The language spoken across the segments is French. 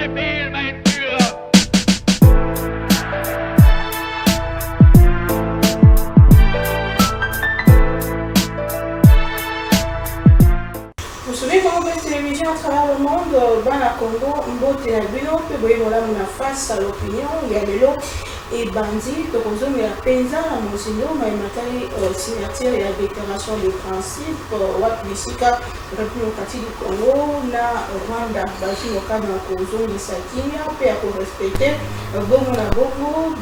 Vous savez comment la télévision à travers le monde, dans la Congo, Mbote na bino, pe boye voilà mon face à l'opinion, il y a des lots et bandits, donc on a penza à Monsignor, mais matari signature et la déclaration de principe, Wapisika, République du Congo, na Rwanda, Baji, au cas de la Congo, de Sakimia, pe à respecter, bon na beaucoup,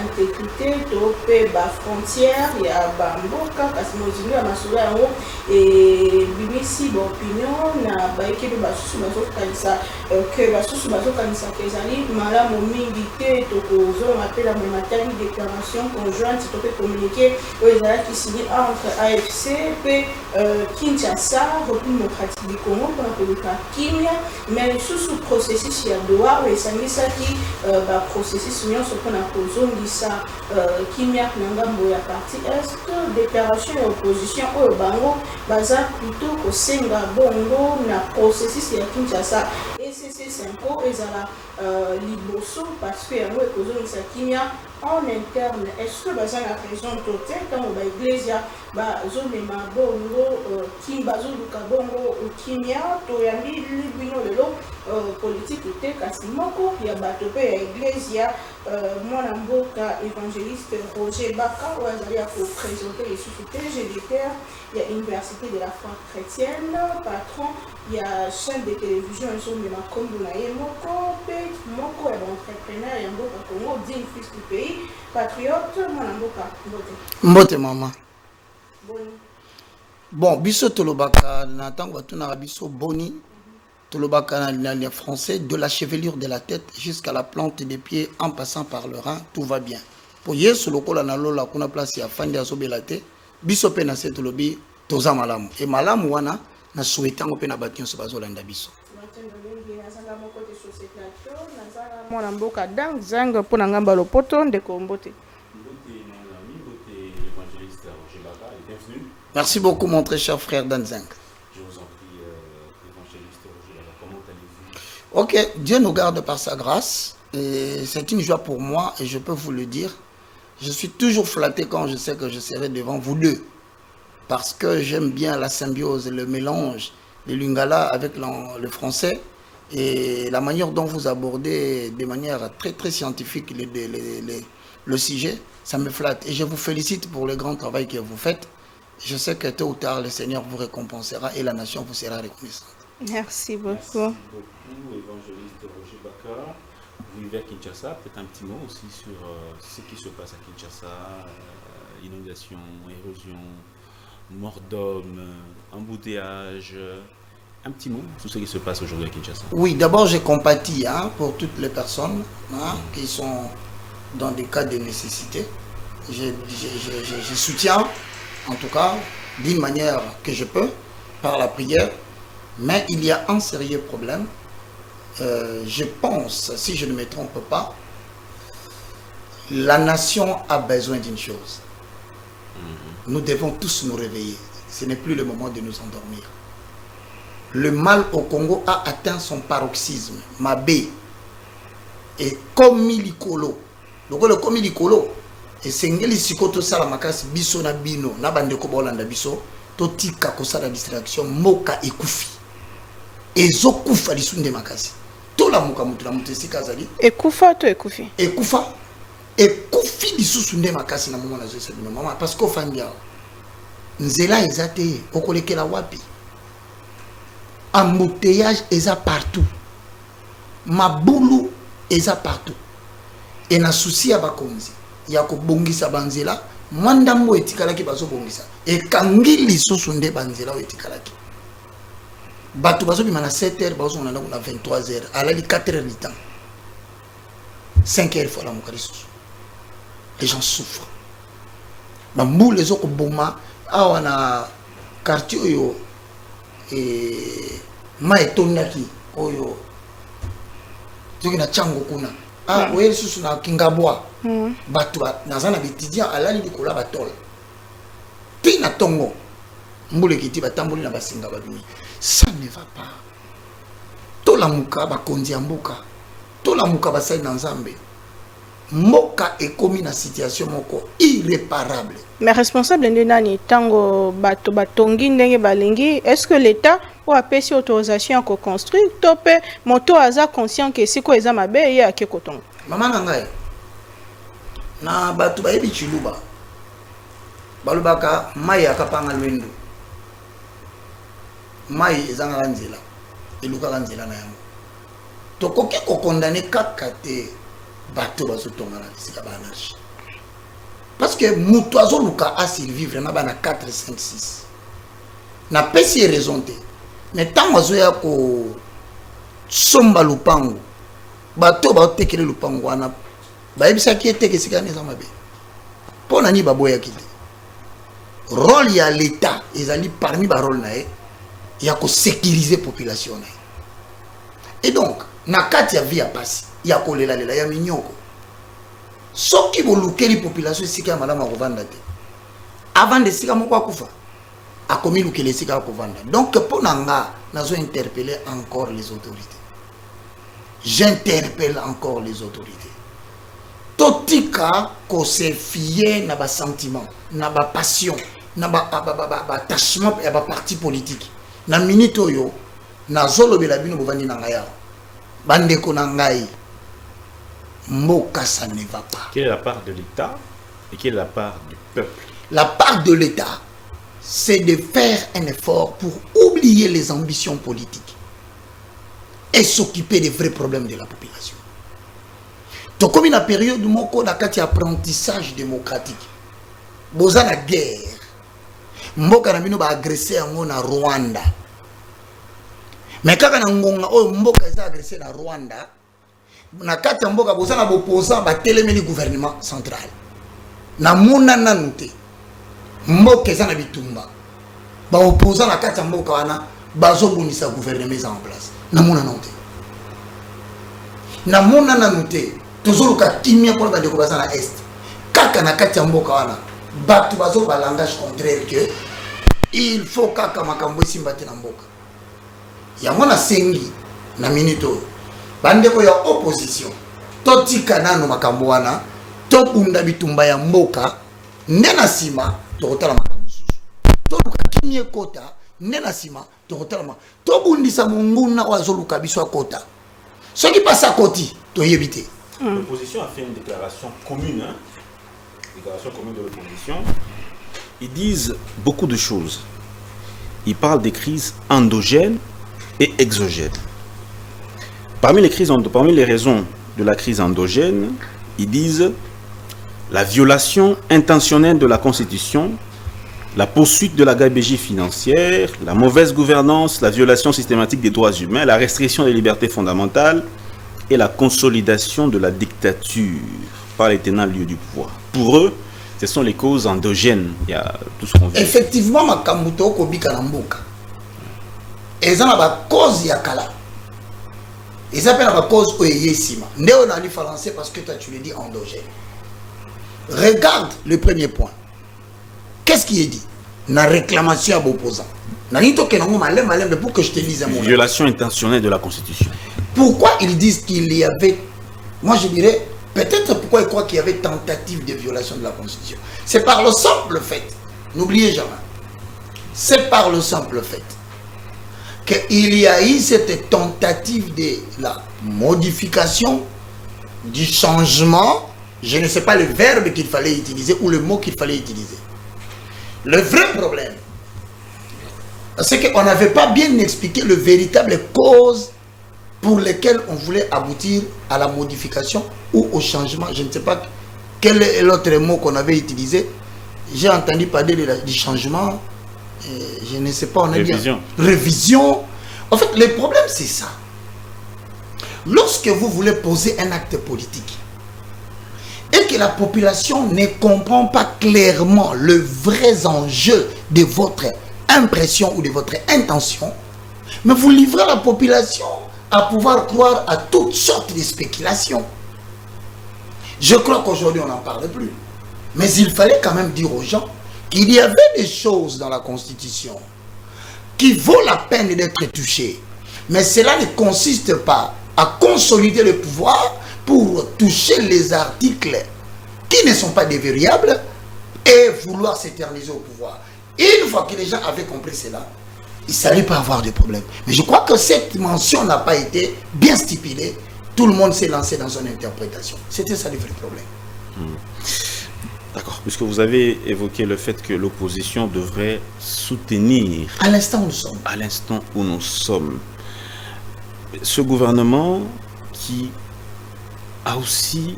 intégrité, topé, frontière, il y a Bamboka, parce que Monsignor a massoula en haut, et BBC, opinion, na baiki de basusu bazo kanisa, que basusu bazo kanisa kezali, mala momingité, tokozo, la monatari déclaration conjointe qui peut communiquer qui signé entre AFC et Kinshasa, République démocratique du Congo pour la politique Kimia, mais sous processus il y a Doha et ça dit ça qui processus union sur qu'on a posé ça Kimia Nangambo ya partie est déclaration et opposition au Bango baza plutôt qu'au Senga Bongo na processus il y a Kinshasa et c'est simple et ça liboso parce que y a nous opposition Kimia en interne, est-ce que baza la raison totale quand on va église zone ma bongo kimbazo luka bongo kimia to yambi libino lelo politique était kasi moko ya bato pe ya église ya mwana mboka évangéliste Roger Baka wazali a présenter les sociétés GDPR il y a université de la foi chrétienne patron il y a chaîne de télévision ils sont de ma kombo na ye moko pe moko ya entrepreneur ya mboka Congo digne fils du pays patriote mwana mboka mbote mama bon biso tolobaka na tango tuna biso boni tolobaka na français de la chevelure de la tête jusqu'à la plante des pieds en passant par le rein tout va bien pour yesu lokola na lola kuna place ya fandi azobela te biso pe na se tolobi toza malamu et malamu wana na souhaitango pe na bato nyonso bazolanda biso mwana mboka dang zang mpona ngamba lopoto ndeko mbote. Merci beaucoup mon très cher frère Danzang. Je vous en prie, évangéliste Roger, comment allez-vous? Ok, Dieu nous garde par sa grâce et c'est une joie pour moi et je peux vous le dire. Je suis toujours flatté quand je sais que je serai devant vous deux parce que j'aime bien la symbiose, le mélange de lingala avec le français et la manière dont vous abordez de manière très très scientifique le sujet, ça me flatte et je vous félicite pour le grand travail que vous faites. Je sais que tôt ou tard, le Seigneur vous récompensera et la nation vous sera reconnaissante. Merci beaucoup. Merci beaucoup, évangéliste Roger Baka. Vous vivez à Kinshasa, peut-être un petit mot aussi sur ce qui se passe à Kinshasa, inondation, érosion, mort d'homme, embouteillage. Un petit mot sur ce qui se passe aujourd'hui à Kinshasa. Oui, d'abord, je compatis pour toutes les personnes qui sont dans des cas de nécessité. Je soutiens. En tout cas, d'une manière que je peux, par la prière. Mais il y a un sérieux problème. Je pense, si je ne me trompe pas, la nation a besoin d'une chose. Nous devons tous nous réveiller. Ce n'est plus le moment de nous endormir. Le mal au Congo a atteint son paroxysme. Mabé. Et comme Milikolo. Donc le Komilikolo. Et sengeli sikoto sala makasi biso na bino na bandeko bolanda biso to tika ko sala distraction moka ekufi ezokufa lisunde makasi to la muka mutu na mutesi kazali ekufa to ekufi ekufi lisusu nde makasi na moma na zo sebino mama parce que ofandi awo nzela ezate okolekela wapi embouteillage eza partout mabulu eza partout et na souci ya bakonzi ya ko bongisa banzela mwandambo etikalaki bazo bongisa ekangi lisusu nde banzela etikalaki bato bazo bima na 7h bazo na 23h alali 4h du temps 5h fois la mokalisu les gens souffrent bambu les oko boma awa na quartier oyo ma etondaki oyo zoki na chango kuna oye lisusu na kingabwa bato nazana bitidia alali likola batol tina tongo mbule kiti batamboli na basinga babimi ça ne va pas to la muka bakonzi ya mboka tola mukabasai na nzambe moka ekomi na situation moko irréparable. Mais responsable de nani tango bato batongi ndenge balingi, est-ce que l'état ou apesi autorisation à construire topé moto aza conscient que siko eza mabe ye ake kotonga? Maman na ngai na bato bayebi chiluba balobaka mai akapanga lwendo mai ezanga nzela elukaka nzela na yango tokoki kokondane kaka te bato bazotonga na bisika ba anarchie parce que mutu azoluka a survivre na bana 4 5 6 na pesi raison te mais tango azoya ko somba lupango bato baotekele lupango wana bayebisaki ete kesika neza mabe pona ni baboya kite rôle ya l'état ezali parmi ba rôle na ye ya ko sécuriser population na ye. Et donc na kati ya vie ya pasi ya kolela lela ya minyoko soki bolukeli population sika ya malama kovanda te avant de sika moko akufa akomi lukele sika kovanda. Donc pona nga nazo interpeller encore les autorités, j'interpelle encore les autorités. Totika ko se fier na ba sentiment, na ba passion, na ba attachement ya ba parti politique. Na minute oyo na zolobela bino bovandi na ngaya. Bandeko na ngai. Moka ça ne va pas. Quelle est la part de l'État et quelle est la part du peuple? La part de l'État, c'est de faire un effort pour oublier les ambitions politiques et s'occuper des vrais problèmes de la population. Donc, comme une période où on a un apprentissage démocratique, boza la guerre, mboka na bino ba agresser en Rwanda. Mais quand on a agressé na Rwanda, na kati mboka boza na opposant ba telemeli gouvernement central. Na mona nanute. Mboka za na bitumba. Ba opposant na kati mboka wana bazo bonisa gouvernement en place. Na mona nanute. Na mona nanute. Tozoluka kimia pour ba deko baza na est. Kaka na kati mboka wana batu bazo ba langage contraire que il faut kaka makambo simbate na mboka. Ya mona sengi na minito. Bandeko ya opposition totika nano makambo wana tobunda bitumba ya mboka ndena sima tokotala makambo susu toluka kimie kota ndena sima tokotala tobundisa munguna wazoluka biso kota soki pasa koti toyebite. L'opposition a fait une déclaration commune, déclaration commune de l'opposition. Ils disent beaucoup de choses. Ils parlent des crises endogènes et exogènes. Parmi les raisons de la crise endogène, ils disent la violation intentionnelle de la Constitution, la poursuite de la gabegie financière, la mauvaise gouvernance, la violation systématique des droits humains, la restriction des libertés fondamentales et la consolidation de la dictature par les tenants lieux du pouvoir. Pour eux, ce sont les causes endogènes. Il y a tout ce qu'on veut. Effectivement, makambuto kobika na mboka. Ezana ba cause ya kala. Ils appellent la cause oyesima. Néo na li français parce que toi tu le dis endogène. Regarde le premier point. Qu'est-ce qui est dit? Na réclamation à l'opposant. Pour que je te lise un mot. Violation intentionnelle de la Constitution. Pourquoi ils disent qu'il y avait... Moi je dirais, peut-être pourquoi ils croient qu'il y avait tentative de violation de la Constitution. C'est par le simple fait, n'oubliez jamais, c'est par le simple fait qu'il y a eu cette tentative de la modification, du changement, je ne sais pas le verbe qu'il fallait utiliser ou le mot qu'il fallait utiliser. Le vrai problème, c'est qu'on n'avait pas bien expliqué le véritable cause pour lesquelles on voulait aboutir à la modification ou au changement. Je ne sais pas quel est l'autre mot qu'on avait utilisé. J'ai entendu parler du changement. Je ne sais pas, on a dit révision. En fait, le problème c'est ça. Lorsque vous voulez poser un acte politique et que la population ne comprend pas clairement le vrai enjeu de votre impression ou de votre intention, mais vous livrez la population à pouvoir croire à toutes sortes de spéculations. Je crois qu'aujourd'hui on n'en parle plus. Mais il fallait quand même dire aux gens qu'il y avait des choses dans la Constitution qui vaut la peine d'être touchées. Mais cela ne consiste pas à consolider le pouvoir pour toucher les articles qui ne sont pas déverrouillables et vouloir s'éterniser au pouvoir. Une fois que les gens avaient compris cela, il ne s'allait pas avoir de problème. Mais je crois que cette mention n'a pas été bien stipulée. Tout le monde s'est lancé dans son interprétation. C'était ça le vrai problème. D'accord, puisque vous avez évoqué le fait que l'opposition devrait soutenir... À l'instant où nous sommes. À l'instant où nous sommes. Ce gouvernement qui a aussi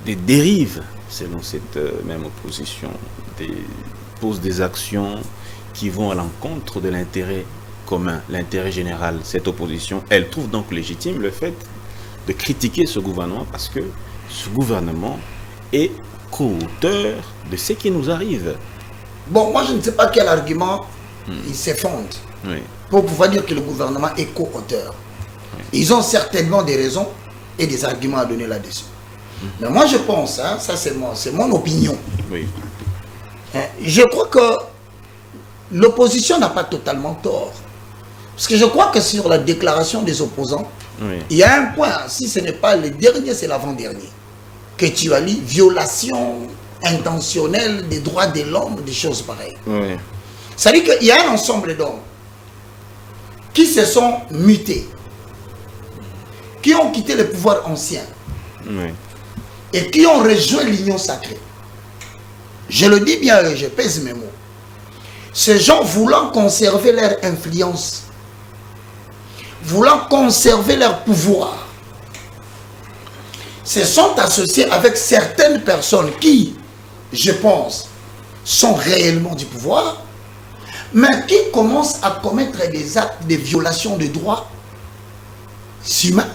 des dérives, selon cette même opposition, pose des actions qui vont à l'encontre de l'intérêt commun, l'intérêt général. Cette opposition, elle trouve donc légitime le fait de critiquer ce gouvernement parce que ce gouvernement est co-auteur de ce qui nous arrive. Bon, moi je ne sais pas quel argument il s'effondre pour pouvoir dire que le gouvernement est co-auteur. Ils ont certainement des raisons et des arguments à donner là-dessus. Mais moi je pense, hein, ça c'est mon opinion. Oui. Je crois que l'opposition n'a pas totalement tort. Parce que je crois que sur la déclaration des opposants, il y a un point, si ce n'est pas le dernier, c'est l'avant-dernier, que tu as lu, violation intentionnelle des droits de l'homme, des choses pareilles. C'est-à-dire qu'il y a un ensemble d'hommes qui se sont mutés, qui ont quitté le pouvoir ancien et qui ont rejoint l'union sacrée. Je le dis bien, je pèse mes mots. Ces gens voulant conserver leur influence, voulant conserver leur pouvoir, se sont associés avec certaines personnes qui, je pense, sont réellement du pouvoir, mais qui commencent à commettre des actes de violation de droits humains,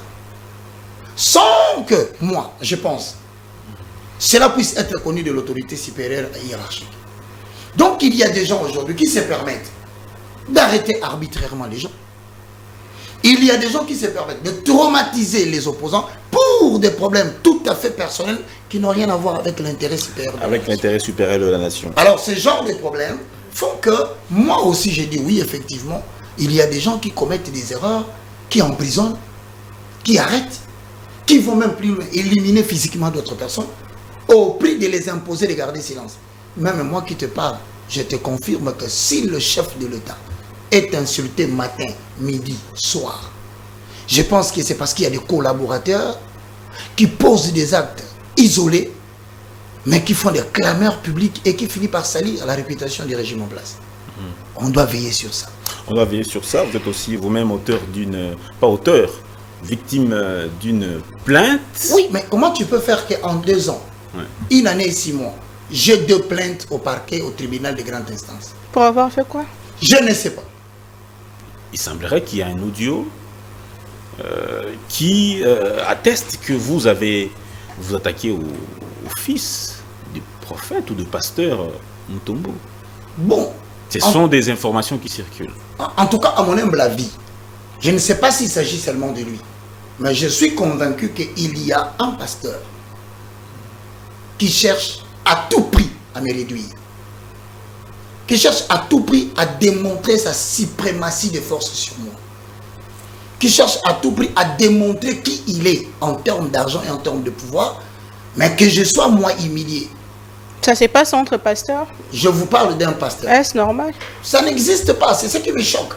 sans que, moi, je pense, cela puisse être connu de l'autorité supérieure et hiérarchique. Donc il y a des gens aujourd'hui qui se permettent d'arrêter arbitrairement les gens. Il y a des gens qui se permettent de traumatiser les opposants pour des problèmes tout à fait personnels qui n'ont rien à voir avec l'intérêt supérieur de la nation. Avec l'intérêt supérieur de la nation. Alors ce genre de problèmes font que, moi aussi j'ai dit oui, effectivement, il y a des gens qui commettent des erreurs, qui emprisonnent, qui arrêtent, qui vont même plus loin, éliminer physiquement d'autres personnes, au prix de les imposer de garder silence. Même moi qui te parle, je te confirme que si le chef de l'État est insulté matin, midi, soir, je pense que c'est parce qu'il y a des collaborateurs qui posent des actes isolés, mais qui font des clameurs publiques et qui finissent par salir la réputation du régime en place. On doit veiller sur ça. On doit veiller sur ça. Vous êtes aussi vous-même auteur d'une... Pas auteur, victime d'une plainte. Oui, mais comment tu peux faire qu'en 2 ans, une année et 6 mois, j'ai 2 plaintes au parquet, au tribunal de grande instance? Pour avoir fait quoi? Je ne sais pas. Il semblerait qu'il y a un audio qui atteste que vous avez vous attaqué au fils du prophète ou du pasteur Mutombo. Bon. Ce sont des informations qui circulent. En tout cas, à mon humble avis, je ne sais pas s'il s'agit seulement de lui, mais je suis convaincu qu'il y a un pasteur qui cherche à tout prix à me réduire, qui cherche à tout prix à démontrer sa suprématie de force sur moi, qui cherche à tout prix à démontrer qui il est en termes d'argent et en termes de pouvoir, mais que je sois moi humilié. Ça se passe entre pasteurs? Je vous parle d'un pasteur. Est-ce normal? Ça n'existe pas, c'est ce qui me choque.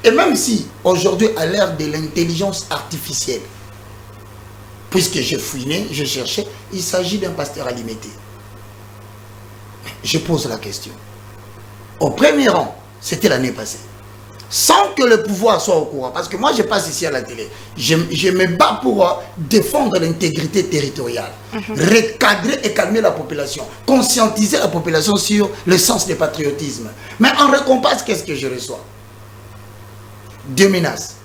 Et même si aujourd'hui, à l'ère de l'intelligence artificielle, puisque j'ai fouiné, je cherchais, il s'agit d'un pasteur alimentaire. Je pose la question. Au premier rang, c'était l'année passée. Sans que le pouvoir soit au courant. Parce que moi, je passe ici à la télé. Je me bats pour défendre l'intégrité territoriale. Recadrer et calmer la population. Conscientiser la population sur le sens du patriotisme. Mais en récompense, qu'est-ce que je reçois? 2 menaces,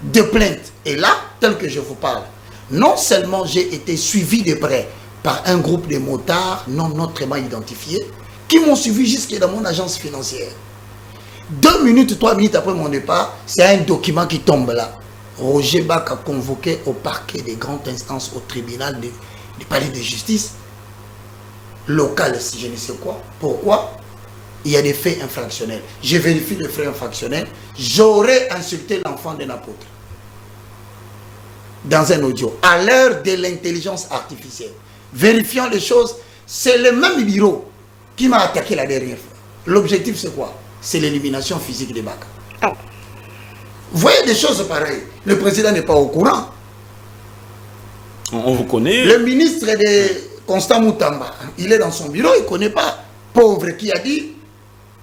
2 plaintes. Et là, tel que je vous parle, non seulement j'ai été suivi de près par un groupe de motards non notamment identifiés qui m'ont suivi jusque dans mon agence financière. 2 minutes, 3 minutes après mon départ, c'est un document qui tombe là. Roger Bach a convoqué au parquet des grandes instances, au tribunal du palais de justice local, si je ne sais quoi. Pourquoi? Il y a des faits infractionnels. Je vérifie les faits infractionnels. J'aurais insulté l'enfant d'un apôtre. dans un audio, à l'heure de l'intelligence artificielle, vérifiant les choses, c'est le même bureau qui m'a attaqué la dernière fois. L'objectif, c'est quoi? C'est l'élimination physique des Baka. Vous voyez des choses pareilles. Le président n'est pas au courant. On vous connaît. Le ministre de Constant Moutamba, il est dans son bureau, il ne connaît pas. Pauvre qui a dit,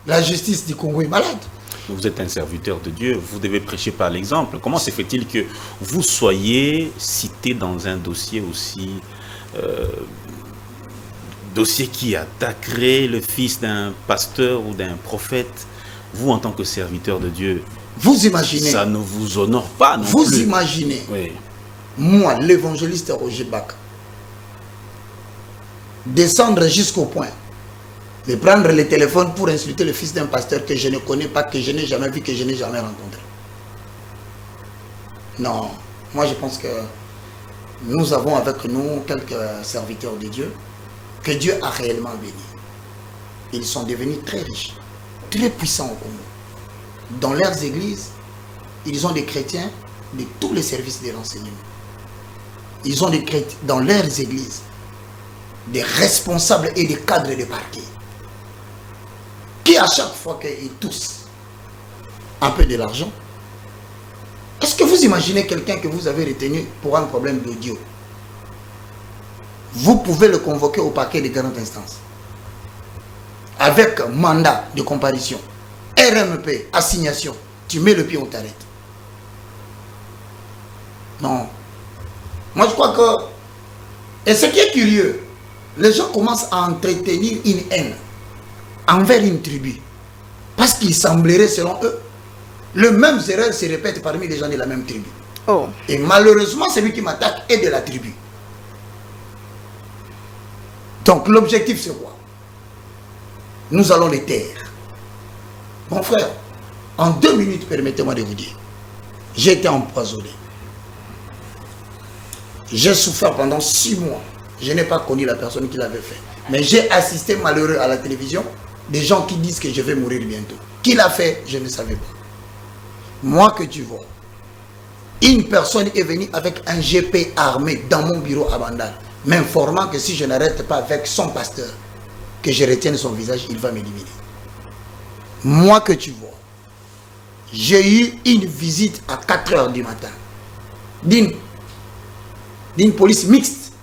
la justice du Congo est malade. Vous êtes un serviteur de Dieu, vous devez prêcher par l'exemple. Comment se fait-il que vous soyez cité dans un dossier aussi... dossier qui attaquerait le fils d'un pasteur ou d'un prophète, vous en tant que serviteur de Dieu, vous imaginez, ça ne vous honore pas non vous plus. Imaginez, oui. Moi, l'évangéliste Roger Baka, descendre jusqu'au point de prendre le téléphone pour insulter le fils d'un pasteur que je ne connais pas, que je n'ai jamais vu, que je n'ai jamais rencontré. Non, moi je pense que nous avons avec nous quelques serviteurs de Dieu que Dieu a réellement bénis. Ils sont devenus très riches, très puissants au Congo. Dans leurs églises, ils ont des chrétiens de tous les services de renseignement. Ils ont des chrétiens dans leurs églises, des responsables et des cadres de parquet, qui à chaque fois qu'ils toussent un peu de l'argent, est-ce que vous imaginez quelqu'un que vous avez retenu pour un problème d'audio? Vous pouvez le convoquer au parquet de grande instance. Avec mandat de comparution, RMP, assignation, tu mets le pied, on t'arrête. Non. Moi je crois que... Et ce qui est curieux, les gens commencent à entretenir une haine envers une tribu. Parce qu'il semblerait, selon eux, le même erreur se répète parmi les gens de la même tribu. Oh. Et malheureusement, celui qui m'attaque est de la tribu. Donc l'objectif c'est quoi? Nous allons les taire. Mon frère, en 2 minutes, permettez-moi de vous dire, j'ai été empoisonné. J'ai souffert pendant 6 mois. Je n'ai pas connu la personne qui l'avait fait. Mais j'ai assisté malheureux à la télévision des gens qui disent que je vais mourir bientôt. Qui l'a fait? Je ne savais pas. Moi que tu vois, une personne est venue avec un GP armé dans mon bureau à Bandal, m'informant que si je n'arrête pas avec son pasteur, que je retienne son visage, il va m'éliminer. Moi que tu vois, j'ai eu une visite à 4 h du matin d'une police mixte,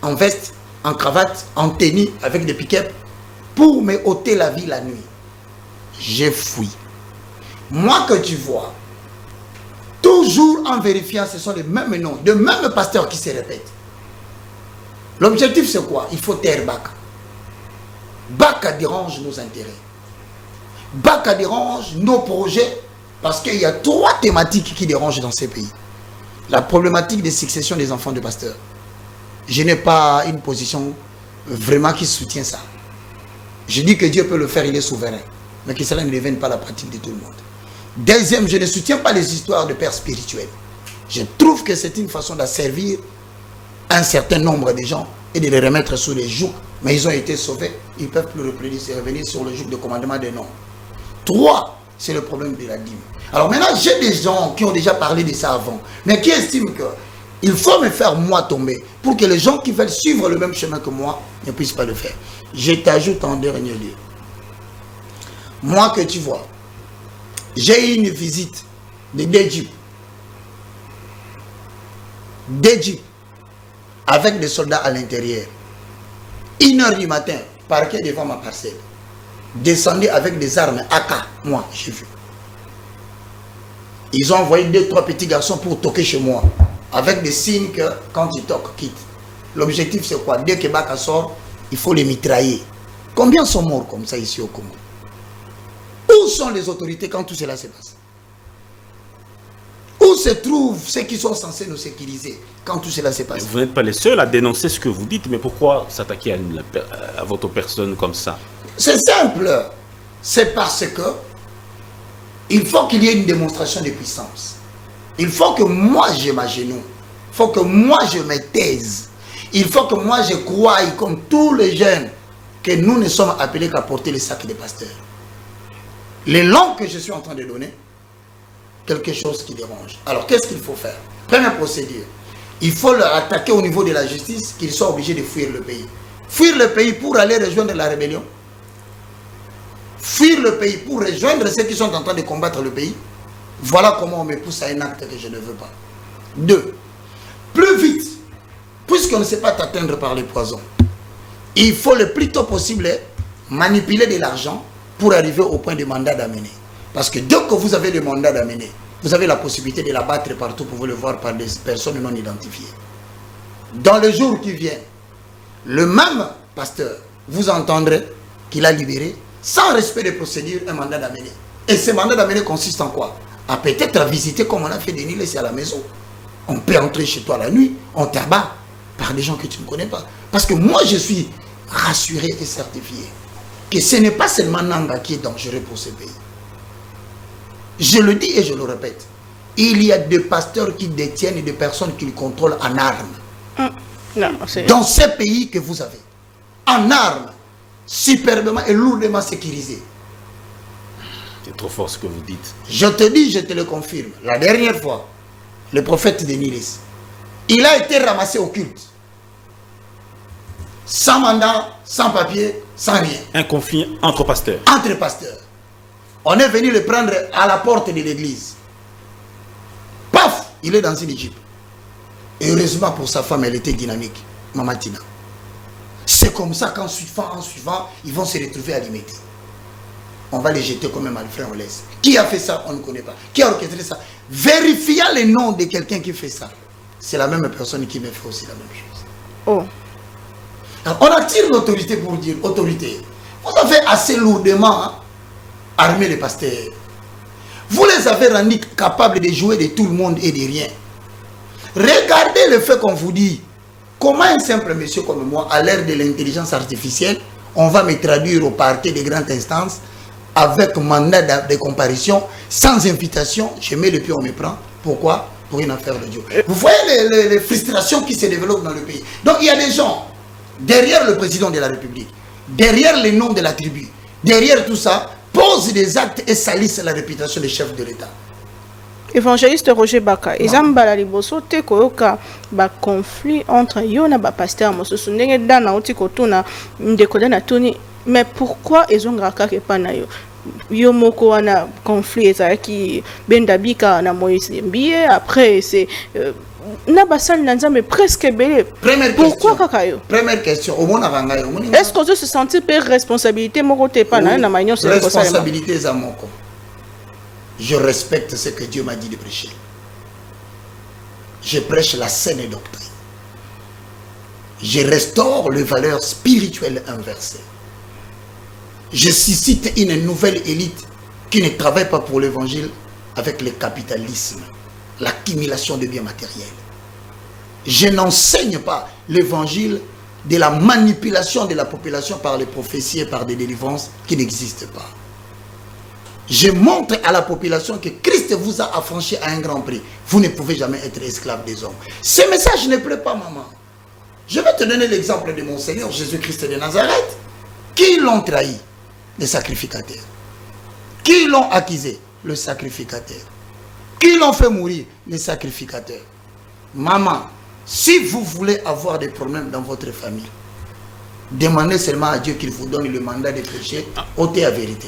en veste, en cravate, en tenue, avec des pick-up, pour me ôter la vie la nuit. J'ai fui. Moi que tu vois, toujours en vérifiant, ce sont les mêmes noms, les mêmes pasteurs qui se répètent. L'objectif c'est quoi? Il faut taire Baka. Baka dérange nos intérêts. Baka dérange nos projets, parce qu'il y a 3 thématiques qui dérangent dans ces pays. La problématique de succession des enfants de pasteurs. Je n'ai pas une position vraiment qui soutient ça. Je dis que Dieu peut le faire, il est souverain. Mais que cela ne devienne pas la pratique de tout le monde. Deuxième, je ne soutiens pas les histoires de pères spirituels. Je trouve que c'est une façon d'asservir un certain nombre de gens et de les remettre sous les jougs. Mais ils ont été sauvés, ils ne peuvent plus revenir sur le joug de commandement des noms. 3, c'est le problème de la dîme. Alors maintenant, j'ai des gens qui ont déjà parlé de ça avant, mais qui estiment qu'il faut me faire moi tomber pour que les gens qui veulent suivre le même chemin que moi ne puissent pas le faire. Je t'ajoute en dernier lieu. Moi que tu vois, j'ai eu une visite de Jeep avec des soldats à l'intérieur. 1 h du matin, parqué devant ma parcelle. Descendu avec des armes AK, moi j'ai vu. Ils ont envoyé 2-3 petits garçons pour toquer chez moi, avec des signes que quand ils toquent, quitte. L'objectif c'est quoi? Dès que Baka sort, il faut les mitrailler. Combien sont morts comme ça ici au Congo? Où sont les autorités quand tout cela se passe? Où se trouvent ceux qui sont censés nous sécuriser quand tout cela se passe? Vous n'êtes pas les seuls à dénoncer ce que vous dites, mais pourquoi s'attaquer à votre personne comme ça? C'est simple. C'est parce que il faut qu'il y ait une démonstration de puissance. Il faut que moi je m'agenouille. Il faut que moi je me taise. Il faut que moi je croie, comme tous les jeunes, que nous ne sommes appelés qu'à porter le sac des pasteurs. Les langues que je suis en train de donner, quelque chose qui dérange. Alors qu'est-ce qu'il faut faire? Première procédure. Il faut leur attaquer au niveau de la justice, qu'ils soient obligés de fuir le pays. Fuir le pays pour aller rejoindre la rébellion. Fuir le pays pour rejoindre ceux qui sont en train de combattre le pays. Voilà comment on me pousse à un acte que je ne veux pas. 2. Plus vite, puisqu'on ne sait pas t'atteindre par les poisons, il faut le plus tôt possible manipuler de l'argent pour arriver au point de mandat d'amener. Parce que dès que vous avez le mandat d'amener, vous avez la possibilité de la battre partout pour vous le voir par des personnes non identifiées. Dans le jour qui vient, le même pasteur, vous entendrez qu'il a libéré, sans respect des procédures, un mandat d'amener. Et ce mandat d'amener consiste en quoi? À peut-être à visiter comme on a fait des Niles ici à la maison. On peut entrer chez toi la nuit, on t'abat par des gens que tu ne connais pas. Parce que moi, je suis rassuré et certifié que ce n'est pas seulement Nanga qui est dangereux pour ce pays. Je le dis et je le répète. Il y a des pasteurs qui détiennent et des personnes qui le contrôlent en armes. Dans ces pays que vous avez. En armes. Superbement et lourdement sécurisés. C'est trop fort ce que vous dites. Je te dis, je te le confirme. La dernière fois, le prophète de Nilis, il a été ramassé au culte. Sans mandat, sans papier, sans rien. Un conflit entre pasteurs. Entre pasteurs. On est venu le prendre à la porte de l'église. Paf, il est dans une Jeep. Et heureusement pour sa femme, elle était dynamique. Maman Tina. C'est comme ça qu'en suivant, ils vont se retrouver à l'imiter. On va les jeter comme un malfrat, on laisse. Qui a fait ça? On ne connaît pas. Qui a orchestré ça? Vérifiant le nom de quelqu'un qui fait ça. C'est la même personne qui me fait aussi la même chose. Oh. Alors, on attire l'autorité pour dire, autorité, vous avez assez lourdement armé les pasteurs. Vous les avez rendus capables de jouer de tout le monde et de rien. Regardez le fait qu'on vous dit. Comment un simple monsieur comme moi, à l'ère de l'intelligence artificielle, on va me traduire au parquet des grandes instances avec mandat de comparution, sans invitation, je mets le pied, on me prend. Pourquoi? Pour une affaire de Dieu. Vous voyez les frustrations qui se développent dans le pays. Donc il y a des gens, derrière le président de la République, derrière les noms de la tribu, derrière tout ça, posent des actes et salissent la réputation des chefs de l'État. Évangéliste Roger Baka, ezamba la liboso te koyoka ba conflit entre yo na ba pasteur mosusu ndenge dana oti kotuna ndeko dana tuni, mais pourquoi ezongaka ke pa na yo yo moko wana conflit ezaki benda bika na Moïse Mbie, après c'est na basal na nzambe presque belé. Pourquoi kaka yo? Première question, au mona ranga yo. Est-ce que tu se sentis per responsabilité moko te pa na na manyo c'est responsabilité za moko. Je respecte ce que Dieu m'a dit de prêcher. Je prêche la saine doctrine. Je restaure les valeurs spirituelles inversées. Je suscite une nouvelle élite qui ne travaille pas pour l'évangile avec le capitalisme, l'accumulation de biens matériels. Je n'enseigne pas l'évangile de la manipulation de la population par les prophéties et par des délivrances qui n'existent pas. Je montre à la population que Christ vous a affranchi à un grand prix. Vous ne pouvez jamais être esclave des hommes. Ce message ne plaît pas, maman. Je vais te donner l'exemple de mon Seigneur Jésus-Christ de Nazareth. Qui l'ont trahi? Les sacrificateurs. Qui l'ont accusé? Le sacrificateur. Qui l'ont fait mourir? Les sacrificateurs. Maman, si vous voulez avoir des problèmes dans votre famille, demandez seulement à Dieu qu'il vous donne le mandat de prêcher, ôtez la vérité.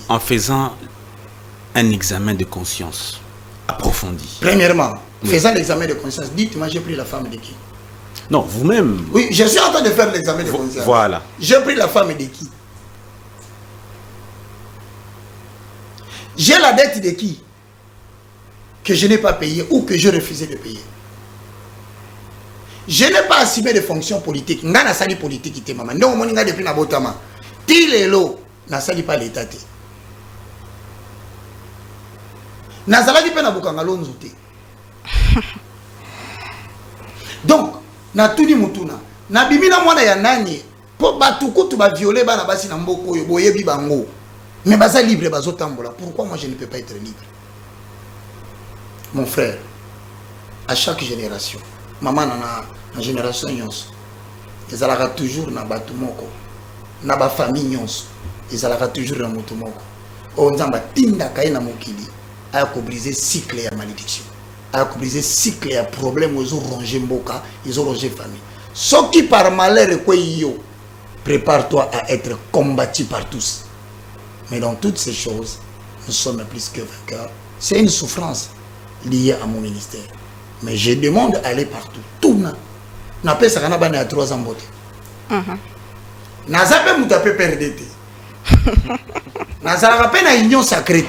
En faisant un examen de conscience approfondi. Premièrement, faisant l'examen de conscience, dites-moi, j'ai pris la femme de qui? Non, vous-même. Oui, je suis en train de faire l'examen de conscience. Voilà. J'ai pris la femme de qui? J'ai la dette de qui? Que je n'ai pas payé ou que je refusais de payer. Je n'ai pas assumé de fonctions politiques. Je n'ai pas assumé de politique. Maman. Non, je n'ai depuis na botama. Tilelo, na sali pas l'état. Na sali pas na bukangalo nzute. Donc, na tuni mutuna. Na bimina mwana ya nani. Po batuku tu ba violer ba na basi na mboko yo boye bi bango. Mais baza libre bazo tambola. Pourquoi moi je ne peux pas être libre? Mon frère, à chaque génération, maman na génération nyonso, ils allaient toujours na batu moko, na ba famille nyonso, ils allaient toujours na mutu moko. O nzamba tinda kai na mokili, aya ko briser cycle ya malédiction, a brisé cycle et problème ils ont rongé mboka, ils ont rongé famille. Ce qui par malheur prépare-toi à être combattu par tous. Mais dans toutes ces choses, nous sommes plus que vainqueurs. C'est une souffrance liée à mon ministère. Mais je demande d'aller partout. Tout n'a pas ça à 3 ans beauté. N'a pas mouta pe perdete. N'a pas na union sacrée.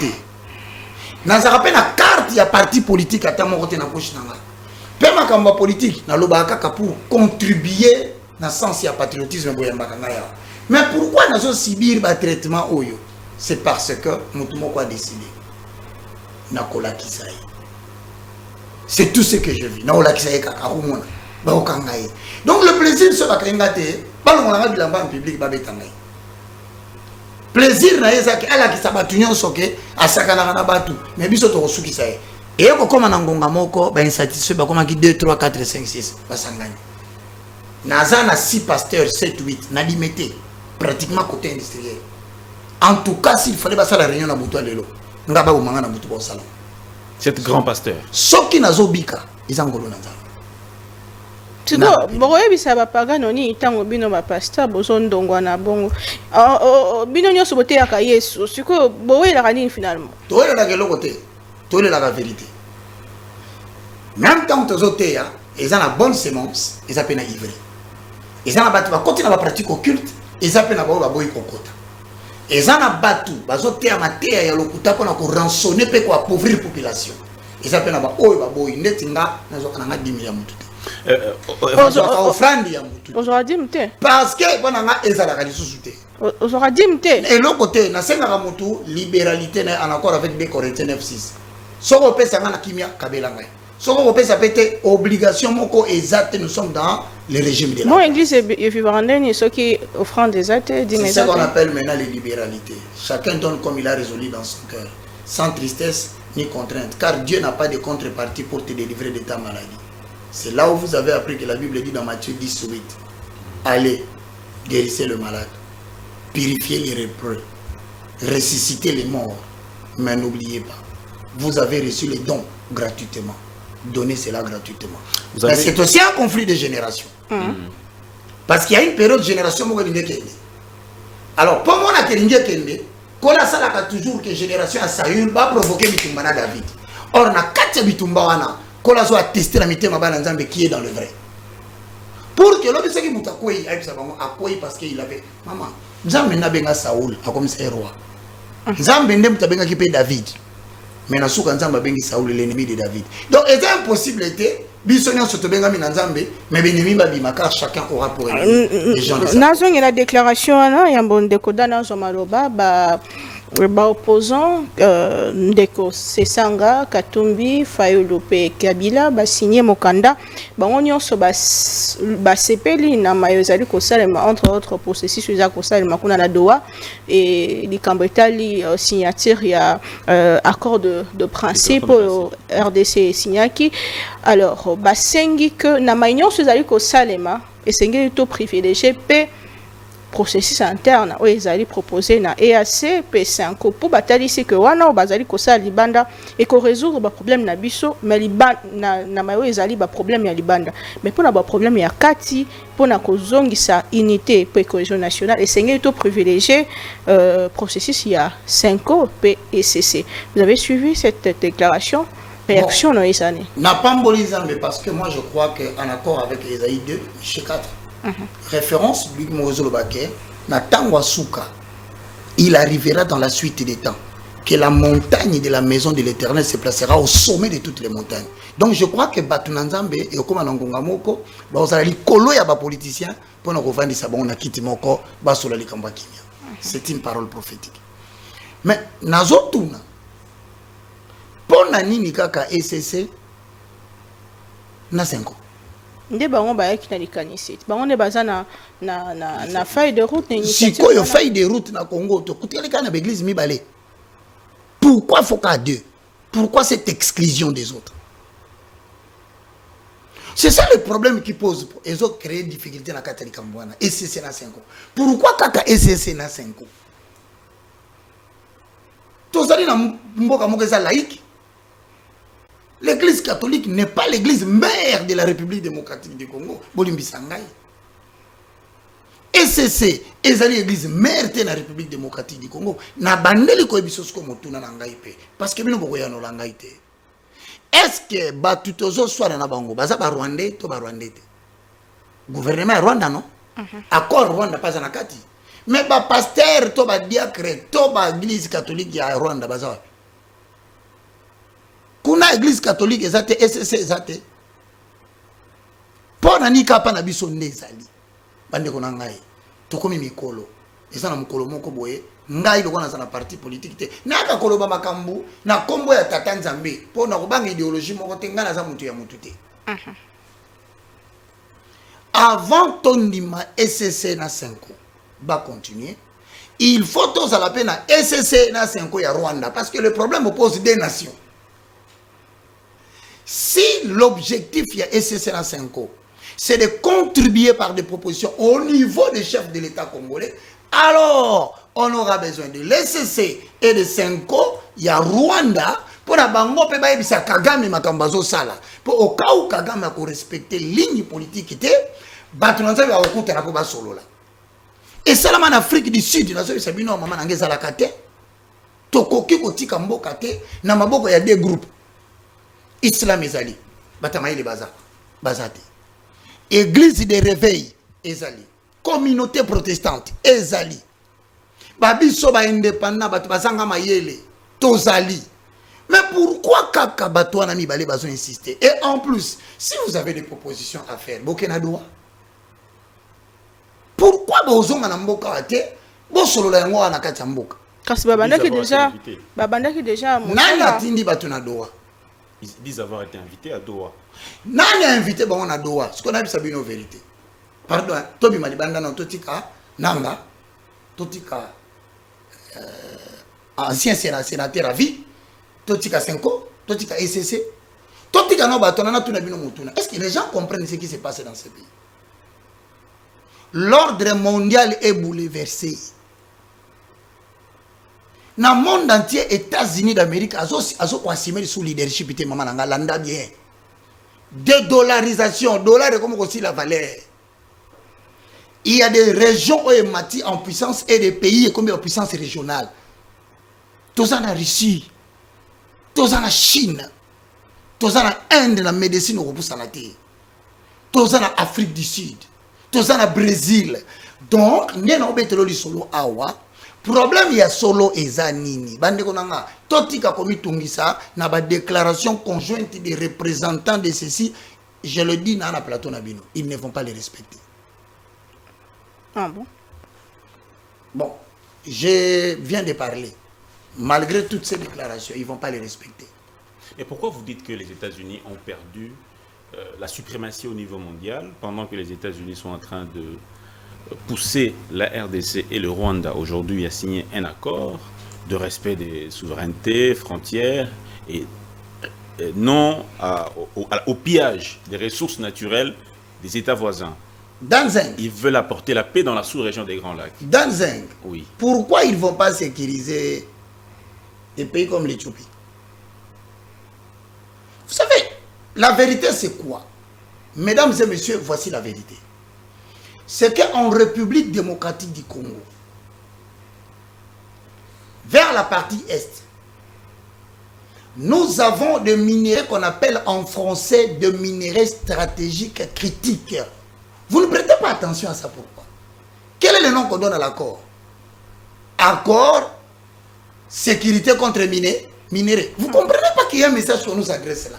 N'a pas na carte ya parti politique à ta mon côté na poche nanga. Pe makamba politique na lobaka pour contribuer dans sens ya patriotisme boyamba kanga ya. Mais pourquoi nazo subir ba traitement oyo? C'est parce que mutu moko a décidé. Na kola kisaï. C'est tout ce que je vis. Na kola kisaï kaka umona. Ba okangaye. Donc le plaisir se va kengate, ba longana bilamba en public ba betangaye. Plaisir na ezaki ala ki sabatunyo soke asakana na batu. Mais biso to kosuki saye. Et comme na ngonga moko ba insatisfait ba koma ki 2 3 4 5 6 ba sangani. Naza na 6 pasteurs 7 8 na limité pratiquement côté industriel. En tout cas, s'il fallait passer la réunion à Boutou Lelo, nous avons pas de Boutou au salon. C'est grand pasteur. Ceux qui n'ont bika, ils ont golo nanza. Tu vois, boye bisa ba pagano ni itango bino ba pasteur boson dongwa na bongo. Bino nyo sobote ya ka Yesu. Siko boye la kani finalement. Toi la gelo côté. Toi la vérité. Même tant que zote ya, ils ont la bonne sémence, ils appellent ivri. Ils ont la batu ba continuer la pratique occulte, ils appellent la boy kokota. Et ça n'a pas tout. Bazoté à matéa ya lokuta pour nous rançonner pour appauvrir la population. Et ça peut n'a pas oi baboy netinga nazo kana 10 millions mutu. Offrande ya mutu. Ozora dimte. Parce que bona nga ezala ka lisusu te. Ozora dimte. Et l'autre côté na senga ka mutu libéralité en accord avec 2 Corinthiens 9:6. Soko pesa nga na kimia kabela ngai. Soko pesa pété obligation moko exacte nous sommes dans le régime de la. Bon église est vivant ceux qui offrant des actes c'est ce qu'on appelle maintenant les libéralités. Chacun donne comme il a résolu dans son cœur, sans tristesse ni contrainte, car Dieu n'a pas de contrepartie pour te délivrer de ta maladie. C'est là où vous avez appris que la Bible dit dans Matthieu 10:8, allez, guérissez le malade, purifiez les lépreux, ressuscitez les morts, mais n'oubliez pas, vous avez reçu les dons gratuitement. Donner cela gratuitement. Mais c'est aussi un conflit de génération. Parce qu'il y a une période de génération où il y a. Alors, pour moi, il y a toujours que génération à Saül va provoquer Bitumbana David. Or, na katia Bitumbawana, qu'on a testé la mitema Bananzambe qui est dans le vrai. Pour que l'homme qui mutakoui, parce qu'il avait. Maman, Nzambe n'a benga Saoul, a comme c'est roi. Nzambe n'a benga qui paye David. Mais na souka Nzamba bengi Saoul l'ennemi de David. Donc c'est impossible était bisonia soto benga mi Nzambe mais benemi ba bimaka chacun aura pour les gens. Nazo la déclaration na ya mbondeko dana zo maloba ba opposant ndeko Sesanga Katumbi Fayulu pe Kabila ba signé mokanda bango nyonso ba sepeli na mayozali ko salema entre autres processus za ko salema kuna na Doha et likambo etali signature ya accord de principe RDC signaki. Alors ba sengi que na mayonso zali ko salema et sengi to privilégié pe processus interne où ils allaient proposer na EAC P5 pour batali c'est que wana bazali ko sa libanda et ko résoudre ba problème na biso mais libanda na mayo ils allaient ba problème ya libanda mais pour na ba problème ya kati pour na ko zongisa unité pour cohésion nationale et c'est tout privilégié processus il y a 5 ans PECC. Vous avez suivi cette déclaration? Réaction non isane. N'a pas mbolisant mais parce que moi je crois que en accord avec Esaïe 2 chez 4 référence Luc Mozolo Baké, Natangwa Souka, il arrivera dans la suite des temps que la montagne de la maison de l'Éternel se placera au sommet de toutes les montagnes. Donc je crois que Batunanzambe et Okoma Nangonga Moko, bazali kolo ya ba politicien pour nous revendre ça bon na kiti moko basola likamba kimia. C'est une parole prophétique. Mais nazotuna pona nini kaka ECC na 5 ans. Nde bango bayaki na likanisi bango ne baza na feuille de route na initiative sikoyo feuille de route na Congo to kuteleka na l'église mibale. Pourquoi faut qu'à deux? Pourquoi cette exclusion des autres? C'est ça le problème qui pose les autres créer des difficultés na Catholique Mbwana et c'est na 5 ans. Pourquoi kaka SCC na 5 ans? Tozali na mboka moko za laïque. L'église catholique n'est pas l'église mère de la République démocratique du Congo. Bolimbisangai. ECC, ezali église mère de la République démocratique du Congo. Na bandeli ko ebiso ko motuna na ngai pe. Parce que bino boko ya no langai te. Est-ce que batutozo soit na bango baza ba Rwandais to ba Rwandais te? Gouvernement Rwanda non? Accord Rwanda pas na kati. Mais ba pasteur to ba diacre to ba église catholique ya Rwanda baza. Kuna église catholique ezate SSC ezate. Pona ni kapa na biso ndezali. Bande ko na ngai. Tokomi mikolo. Eza na mukolo moko boye. Ngai loko na sana parti politique te. Na ka koloba makambu na kombo ya tata Nzambe. Pona ko banga idéologie moko te ngana za mutu ya mutu te. Avant tondima SSC na 5 va continuer. Il faut tous à la peine à SSC na 5 ya Rwanda parce que le problème oppose des nations. Si l'objectif y a SSC na 5 c'est de contribuer par des propositions au niveau des chefs de l'État congolais, alors on aura besoin de l'SSC et de 5 il y a Rwanda pour la bango pe ba ebisa Kagame makambazo sala pour au cas où Kagame a respecter ligne politique était batunanza ba okuta na ko ba solo la. Et ça en Afrique du Sud na so sabino mama ngeza la kate tokoki kotika mboka te na maboko ya des groupes Islam ezali batamaile bazate église de réveil ezali communauté protestante ezali babiso ba indépendant batu bazanga mayele tozali. Mais pourquoi kaka bato na mibale bazo insister? Et en plus, si vous avez des propositions à faire, bokena doa. Pourquoi bozonga na mboka ate bo solo la yango na kati ya mboka? Kasi babandaki déjà nani atindi bato na doa? Ils disent avoir été invités à Doha. Nani a invité bango na doa? Ce qu'on a vu c'est une vérité. Pardon, tobi malibanda na totika nanga totika ancien sénateur à vie. Totika 5, Totika SSC, Totika no batona tuna bino mutuna. Est-ce que les gens comprennent ce qui se passe dans ce pays? L'ordre mondial est bouleversé. Dans le monde entier, États-Unis d'Amérique, azo assumer sous leadership ite mama nanga landa bien. Dédollarisation, dollar est comme aussi la valeur. Il y a des régions où il est en puissance et des pays comme en puissance régionale. Tout ça en Russie. Tous en Chine, tous en Inde, la médecine au santé, tous en Afrique du Sud, tous en Brésil. Donc, nous avons besoin de solo awa. Problème il y a solo ezanini. Bande konanga, totika komi tungisa na ba déclaration conjointe des représentants de ceci. Je le dis dans la plateau nabino, ils ne vont pas les respecter. Ah bon? Bon, je viens de parler. Malgré toutes ces déclarations, ils ne vont pas les respecter. Et pourquoi vous dites que les États-Unis ont perdu la suprématie au niveau mondial pendant que les États-Unis sont en train de pousser la RDC et le Rwanda aujourd'hui à signer un accord de respect des souverainetés, frontières et non au pillage des ressources naturelles des États voisins? Danzeng. Ils veulent apporter la paix dans la sous-région des Grands Lacs. Danzeng. Oui. Pourquoi ils ne vont pas sécuriser des pays comme l'Éthiopie? Vous savez, la vérité c'est quoi? Mesdames et messieurs, voici la vérité. C'est qu'en République démocratique du Congo, vers la partie Est, nous avons des minéraux qu'on appelle en français des minéraux stratégiques critiques. Vous ne prêtez pas attention à ça, pourquoi? Quel est le nom qu'on donne à l'accord? Accord sécurité contre minéraux. Vous ne comprenez pas qu'il y a un message qu'on nous adresse là.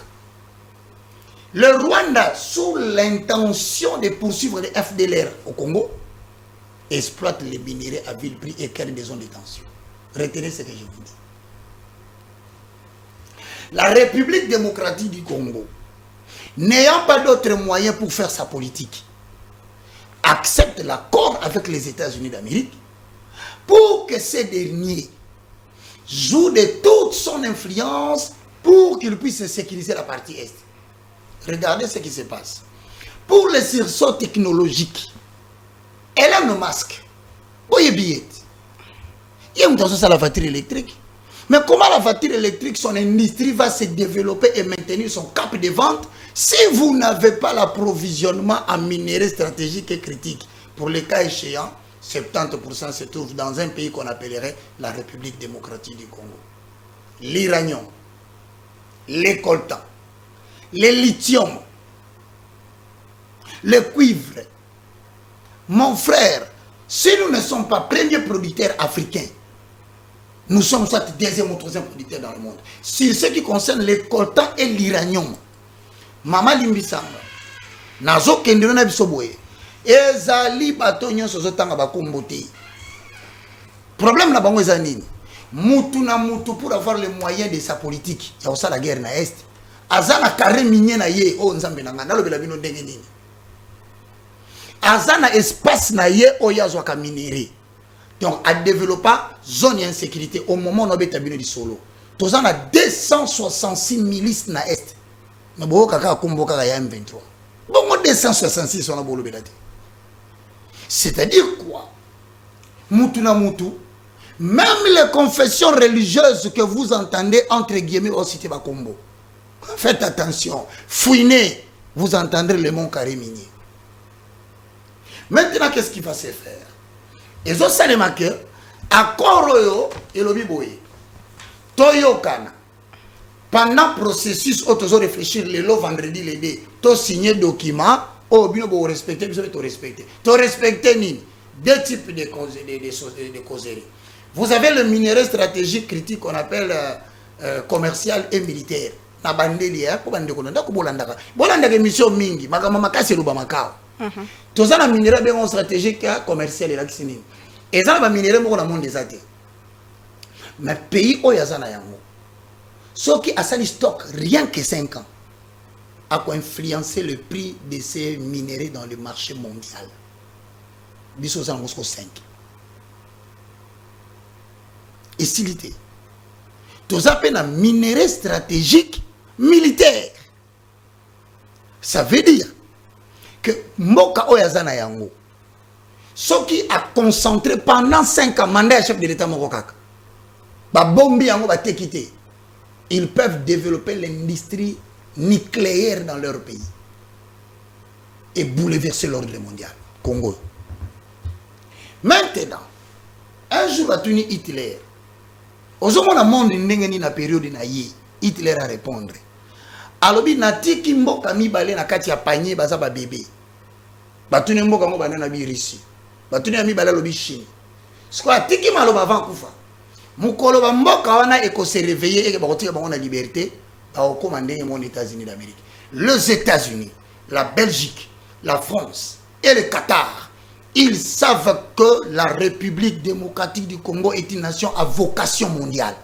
Le Rwanda, sous l'intention de poursuivre les FDLR au Congo, exploite les minéraux à vil prix et crée des zones de tension. Retenez ce que je vous dis. La République démocratique du Congo, n'ayant pas d'autres moyens pour faire sa politique, accepte l'accord avec les États-Unis d'Amérique pour que ces derniers joue de toute son influence pour qu'il puisse sécuriser la partie Est. Regardez ce qui se passe. Pour les sursauts technologiques, Elon Musk, il y a une la voiture électrique. Mais comment la voiture électrique, son industrie va se développer et maintenir son cap de vente si vous n'avez pas l'approvisionnement en minerais stratégiques et critiques? Pour les cas échéants, 70% se trouvent dans un pays qu'on appellerait la République démocratique du Congo. L'uranium, les coltans, le lithium, le cuivre. Mon frère, si nous ne sommes pas premiers producteurs africains, nous sommes soit deuxième ou troisième producteur dans le monde. Sur ce qui concerne les coltans et l'uranium, Mama Limbisanga, Nazo Kendrona Bisoboye, Ezali Batonyo Sozotanga Bakombote. Problème na bango ezanini. Moutou na moutou pour avoir les moyens de sa politique. Il y a aussi la guerre na Est. Azana carré minier na ye, oh nzambe na ngana lobela bino ndenge nini. Azana espace na ye oyazo ka minerai. Donc, à développer zone d'insécurité au moment où on a établi solo. Tous en a 266 milices na est. Mais bon, kaka komboka ya M23. Bon, 266 on a bolo belati. C'est-à-dire quoi? Moutouna moutou. Même les confessions religieuses que vous entendez entre guillemets au cité Bakombo. Faites attention. Fouinez, vous entendrez le mot carré minier. Maintenant, qu'est-ce qu'il va se faire? Et ça, c'est que accord et le biboye. Toyokana. Pendant le processus, on doit réfléchir le vendredi, le dé. Tu signer document, oh, bien, vous respectez, vous avez respecté. Tu respectes deux types de causeries. Vous avez le minerai stratégique critique qu'on appelle commercial et militaire. Na bandeli ya ko bande ko ndako bolandaka. Bolandaka mission mingi, makama makasi luba makao. Tous les minerais bien stratégique commercial et là qui n'est. Et ça va minerais beaucoup dans le monde des athées. Mais pays où il y a ça na yango. Ceux qui a ça stock rien que 5 ans a influencé le prix de ces minerais dans le marché mondial. Biso ça en 5. Et s'ilité. Tous ça peine un minerai stratégique militaire. Ça veut dire que Moka Oyazana Yango, ce qui a concentré pendant 5 ans, mandat chef de l'État Morokaka, ils peuvent développer l'industrie nucléaire dans leur pays et bouleverser l'ordre mondial. Congo. Maintenant, un jour, Hitler, au monde, na période Hitler a répondre. Alobi natiki mboka mibale na kati ya panier baza ba bébé. Batune mboka mo banana bi Russie. Batune mibale lobi Chine. Siko atiki maloba avant kufa. Mukolo ba mboka wana eko se réveiller et ba kotika bango na liberté ba commander mon États-Unis d'Amérique. Les États-Unis, la Belgique, la France et le Qatar, ils savent que la République démocratique du Congo est une nation à vocation mondiale.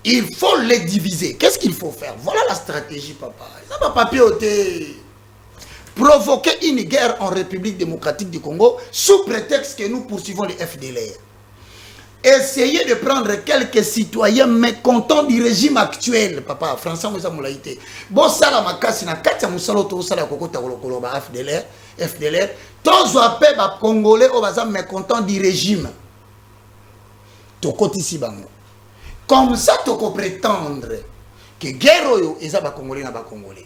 Il faut les diviser. Qu'est-ce qu'il faut faire? Voilà la stratégie, papa. Ça va pas papioter. Provoquer une guerre en République démocratique du Congo sous prétexte que nous poursuivons les FDLR. Essayez de prendre quelques citoyens mécontents du régime actuel, papa. François Moussa Moulaïté. Bon, ça la makasi na katia musalo to sala kokota kolokolo ba FDLR. Tous appels ba Congolais au bazam mécontents du régime. To kotisi bango. Comme ça, tu peux prétendre que guerre est ba Congolais na ba Congolais.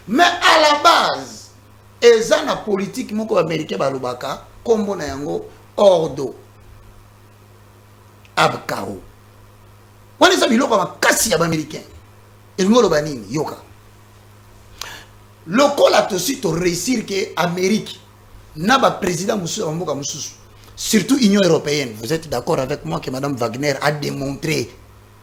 Mais à la base, eza na politique moko américain ba lubaka kombo na yango ordo abkao. Wani sa biloko makasi ya ba américain. Elngolo ba nini yoka. Lokola tosi to réussir que Amérique na ba président musu mboka mususu. Surtout Union européenne. Vous êtes d'accord avec moi que Madame Wagner a démontré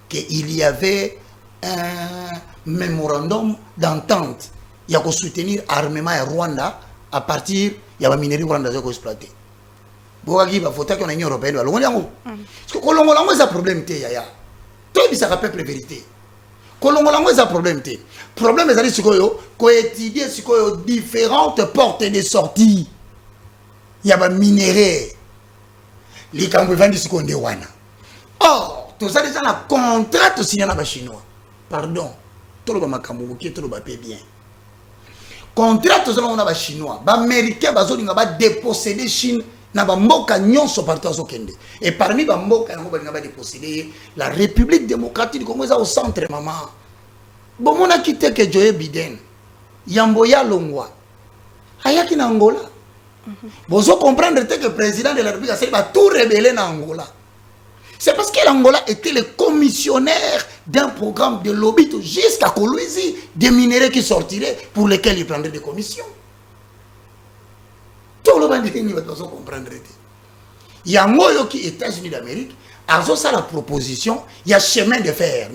qu'il y avait un mémorandum d'entente. Il y a qu'à soutenir l'armement à Rwanda à partir de la minerie Rwanda qui est exploitée. Il faut que l'Union européenne soit là. Parce que Colombo a un problème. Tout ça rappelle la vérité. Colombo a un problème. Le problème est qu'il étudier différentes portes de sortie. Il y a des minéraux. Les Cambodgiens vendent ce qu'on dit. Or, tout ça déjà un contrat signé avec les Chinois. Pardon. Tout le monde tout le monde bien. Contrat tout ça on a les Chinois. Les Américains ont dépossédé Chine na bamboka nyonso partout azokende. Et parmi bamboka yango balinga badeposséder la République démocratique du Congo eza au centre maman. Bomona kite ke Joe Biden Yamboya Longwa ayaki na Angola. Bozo comprendre que le président de la République a tout révélé en Angola. C'est parce que l'Angola était le commissionnaire d'un programme de lobby jusqu'à Kolwezi, des minéraux qui sortiraient pour lesquels il prendrait des commissions. Tout le monde dit comprendre. Il y a un moyen qui est États-Unis d'Amérique, a ça la proposition, il y a chemin de fer,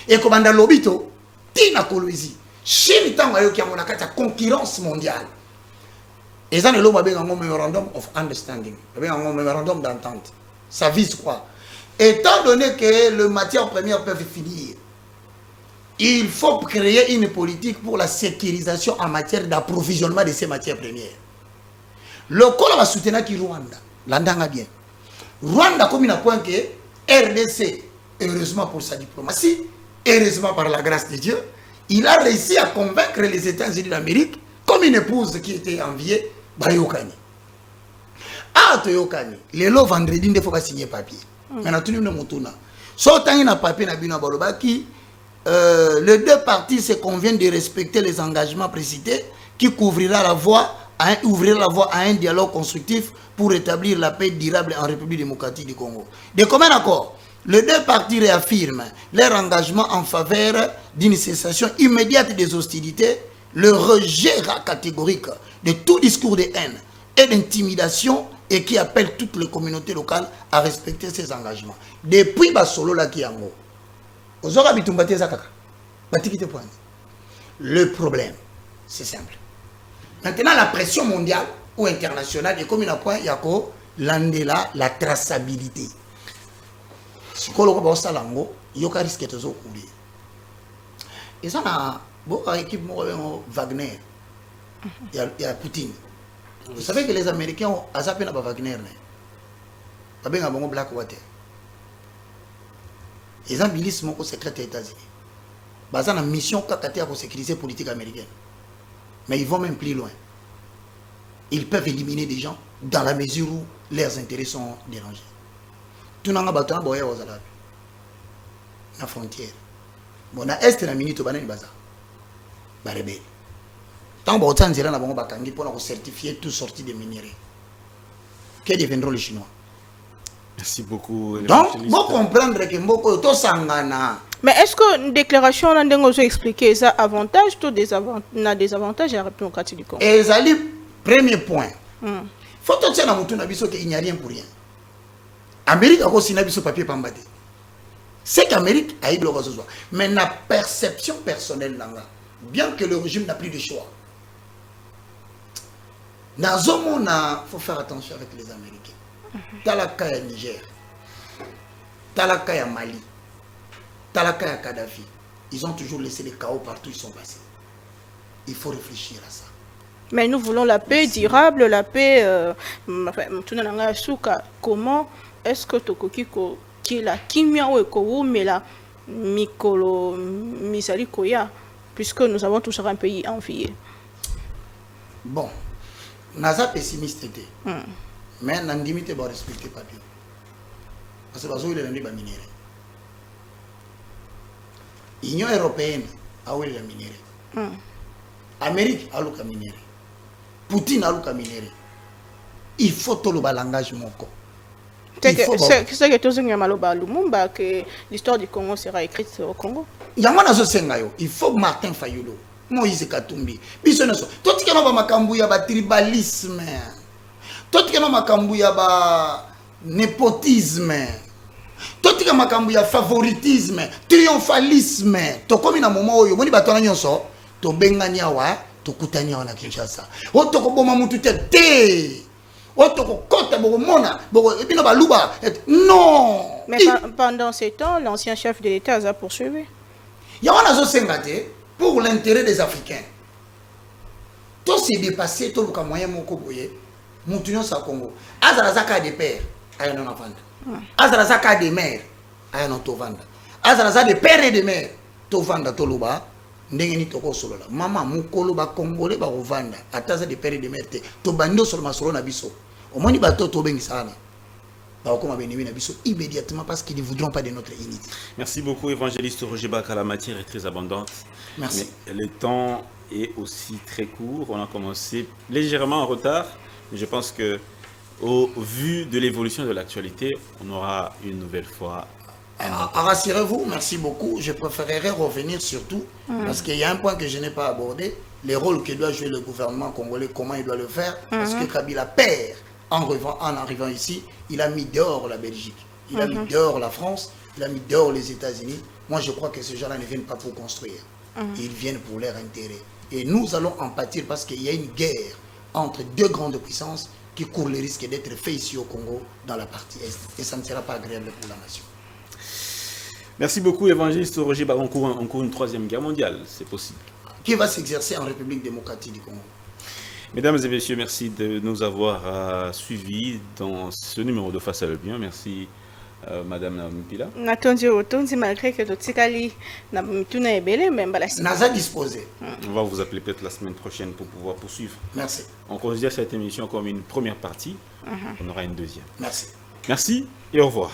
et comme dans le lobby, Tina Kolwezi, Chine qui a la concurrence mondiale. Et ça, nous avons un memorandum of understanding, un memorandum d'entente. Ça vise quoi? Étant donné que les matières premières peuvent finir, il faut créer une politique pour la sécurisation en matière d'approvisionnement de ces matières premières. Le Col va soutenir qui Rwanda, l'andanga bien. Rwanda comme il a point que RDC, heureusement pour sa diplomatie, heureusement par la grâce de Dieu, il a réussi à convaincre les États-Unis d'Amérique, comme une épouse qui était enviée, Bayokani. Ah, Toyokani, les lots vendredi, il ne faut pas signer papier. Maintenant, tout le monde est Sautant un papier, les deux parties se conviennent de respecter les engagements précités qui ouvrira la voie à un dialogue constructif pour établir la paix durable en République démocratique du Congo. De commun accord, les deux parties réaffirment leur engagement en faveur d'une cessation immédiate des hostilités, le rejet catégorique de tout discours de haine et d'intimidation et qui appelle toutes les communautés locales à respecter ces engagements. Depuis Basolo la Kiango, le problème, c'est simple. Maintenant, la pression mondiale ou internationale est comme une point, il y a la traçabilité. Si on a un salango, il y a un risque de courir. Et ça, il y a une équipe Wagner, il y a Poutine. Vous savez que les Américains ont zappé na Wagner. Ils ont Blackwater. Ils ont milice au secret des États-Unis. Ils ont une mission pour sécuriser la politique américaine. Mais ils vont même plus loin. Ils peuvent éliminer des gens dans la mesure où leurs intérêts sont dérangés. Tout le monde a battu la frontière. Bon, à l'est, la minute, on va baza. Rebelle. Tant que on a un bakangi pour certifier tout sorti des minéraux. Que deviendront les Chinois? Merci beaucoup. Donc, il faut comprendre que Mboko to sangana. Mais est-ce que une déclaration on a expliqué ça avantage ou des avantages à la République démocratique du Congo? Et ça premier point. Faut que tu aies qu'il n'y a rien pour rien. Amérique a aussi un papier pambadé. C'est qu'Amérique a eu le réseau. Mais la perception personnelle, bien que le régime n'a plus de choix, il faut faire attention avec les Américains. Talaka ya Niger, Talaka ya Mali, Talaka ya Kadhafi, ils ont toujours laissé les chaos partout où ils sont passés. Il faut réfléchir à ça. Mais nous voulons la paix durable, la paix. Comment est-ce que Tokokiko qui la kimia ou ekowu mais la mikolo misali koya puisque nous avons toujours un pays envié? Bon, naza pessimiste. Mais on a limité pour respecter papier. Parce que il est dans minéraux. L'Union européenne a eu les minéraux. Amérique a eu les minéraux. Poutine a eu les minéraux. Il faut tout le langage moko. C'est que tout le que l'histoire du Congo sera écrite au Congo. Il faut Martin Fayulu, Moïse Katumbi. Tout ce qui est makambu ya ba tribalisme. Tout ce qui est makambu ya ba népotisme. Tout ce qui est makambu ya favoritisme, triomphalisme. To komi na moment oyo boni batona nyonso to benganya wa to kutanya na Kinshasa. O to ko boma mutu te. Non. Mais pendant ces temps, l'ancien chef de l'État a poursuivi. Il y a un pour l'intérêt des Africains. Tout s'est dépassé, tout le moyen mon coboye, Moutounion sa Congo. Azarazaka des pères, ayon en vendre. Azarazaka des mères, ayon en tovanda. Azarazaka des pères et des mères, tovanda toluba. Ndengeni toko solo la. Maman mukolo ba Congolais ba rovanda. Ataza des pères et des mères te. To bando sur ma solo na biso. Au moins, il va tout bien ça. Immédiatement parce qu'ils ne voudront pas de notre unité. Merci beaucoup, évangéliste Roger Baka. La matière est très abondante. Merci. Mais le temps est aussi très court. On a commencé légèrement en retard. Mais je pense que, au vu de l'évolution de l'actualité, on aura une nouvelle fois. Rassurez-vous, merci beaucoup. Je préférerais revenir surtout parce qu'il y a un point que je n'ai pas abordé, les rôles que doit jouer le gouvernement congolais, comment il doit le faire, parce que Kabila perd en arrivant ici, il a mis dehors la Belgique, il a mis dehors la France, il a mis dehors les États-Unis. Moi, je crois que ces gens-là ne viennent pas pour construire, ils viennent pour leur intérêt. Et nous allons en pâtir parce qu'il y a une guerre entre deux grandes puissances qui courent le risque d'être fait ici au Congo, dans la partie Est. Et ça ne sera pas agréable pour la nation. Merci beaucoup, évangéliste Roger Baka. On court une troisième guerre mondiale, c'est possible. Qui va s'exercer en République démocratique du Congo. Mesdames et messieurs, merci de nous avoir suivis dans ce numéro de Face à l'Opinion. Merci, Madame Naomi Pila. Naza disposé. On va vous appeler peut-être la semaine prochaine pour pouvoir poursuivre. Merci. On considère cette émission comme une première partie. On aura une deuxième. Merci. Merci et au revoir.